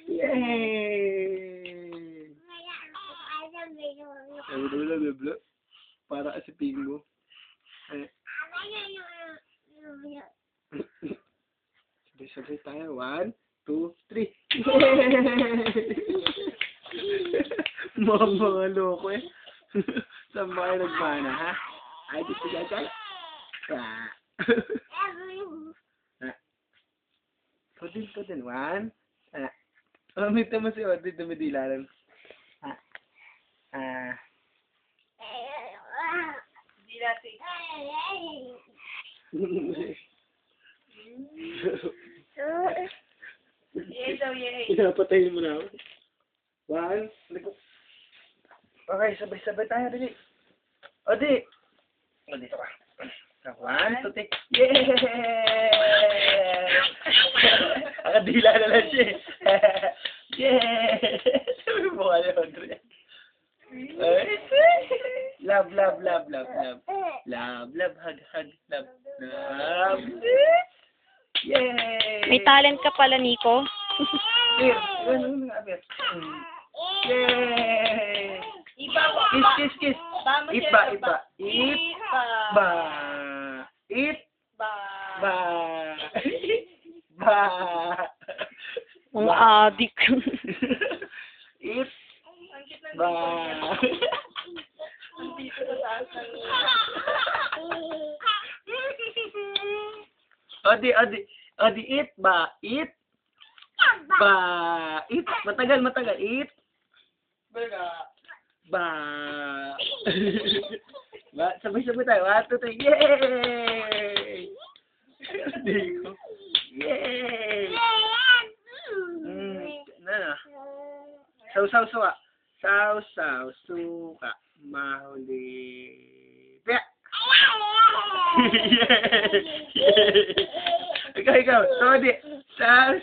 Yay! Blo. Para kasi pingo. Sabay-sabay tayo. 1, 2, 3. Mga loko eh. Saan ba kayo nagmana, ha? Ay, dito gagay. Ito din. 1. Mamita mo si Odin, dumidila lang. Hindi natin. Yay daw, yay. Pinapatayin mo na ako. 1. Okay, sabay-sabay tayo, dali. Odi! O, dito ka. 1, 2, 3. Yay! Nakadila na lang siya. Yay! Sabi mo ka niya, Audrey. Love. Love, hug, love. Yay! May talent ka pala, Nico. Beer, ganun nga, Beer. Yay! Kiss. Eat ba. Mga adik. Eat ba. Odi, eat ba. Eat. Matagal. Eat. Ba. Sabay-sabay tayo. 1, 2, 3. Yay! Yay! Saw, suka, mahuli. Pia! Yay! Ikaw. Todi. Saw,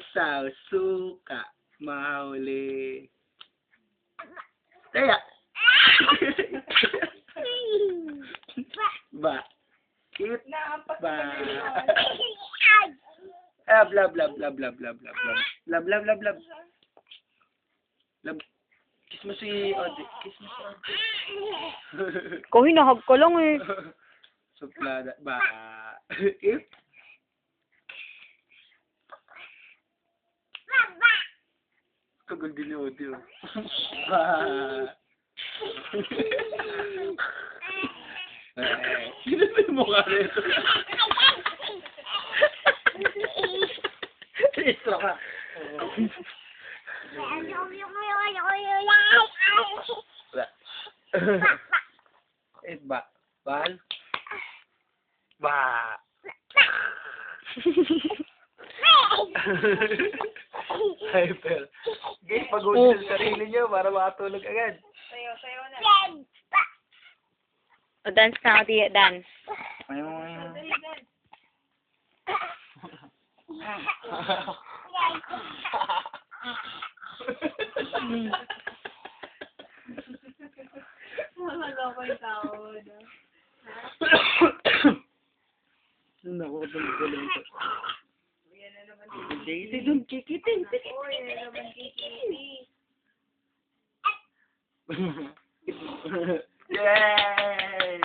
suka, mahuli. Kaya. Ba. Eat. Ba. Love. Love. Kiss mo si Odi. Ikaw, hinahag ko lang eh. Suplada. Ba. Eat. Kagul din ni Odi. Ba. Sino ba yung mukha nito? Istro ka. Eat ba? Bal? Ba. Hyper. Guys, pag-uusal sarili nyo para makatulog agad. Sayo na. O, dance na ako, Tia. Dance. Maloko yung tao. Naku, tuloy ko. Yan na naman. Hindi, don't kick it in. Oo, yan na naman kikiki. Yay!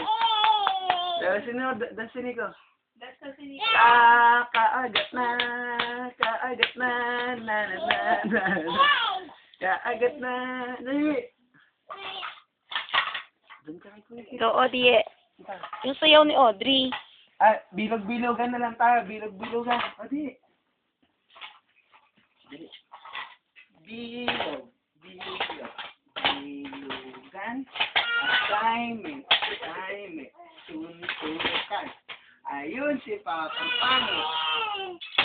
Dasin ko. That's kasi ni... Kaagat na. Kaagat na. Dali. Doon ka kay Kuya. Ikaw, Odi. Yung sayaw ni Audrey. Bilog-bilogan na lang tayo. Bilog-bilogan. Odi. Bilogan. Assignment. Suntukan. Ayun si Papang Pangit.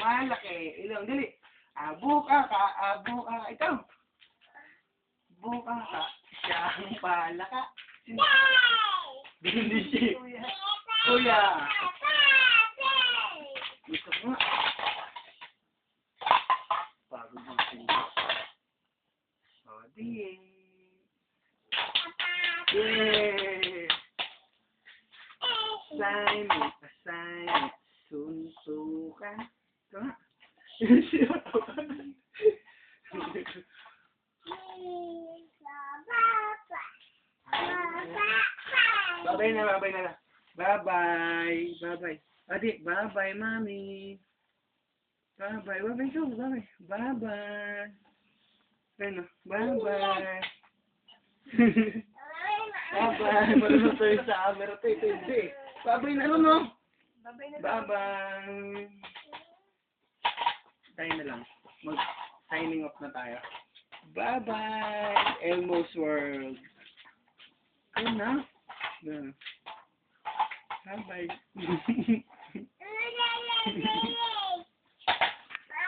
Malaki. Ilong. Dali. Buka ka. Ikaw. Buka ka. Siyang palaka. Hindi si Kuya. Gusto mo nga. Pagod mo siya. Di. Yay! Assignment. Suntukan. Ito nga. Babay na, babay na. Bye-bye. Bye-bye. Adi, bye-bye, mami. Bye-bye. Bye-bye, go. Bye-bye. Bye-bye. Ano? Bye-bye. Bye-bye. Marunong tayo sa camera tayo. Hindi. Bye-bye na rin, no? Babay na. Bye-bye. Tayo na lang. Mag-signing off na tayo. Bye-bye. Elmo's World. Ayun na. Bye-bye.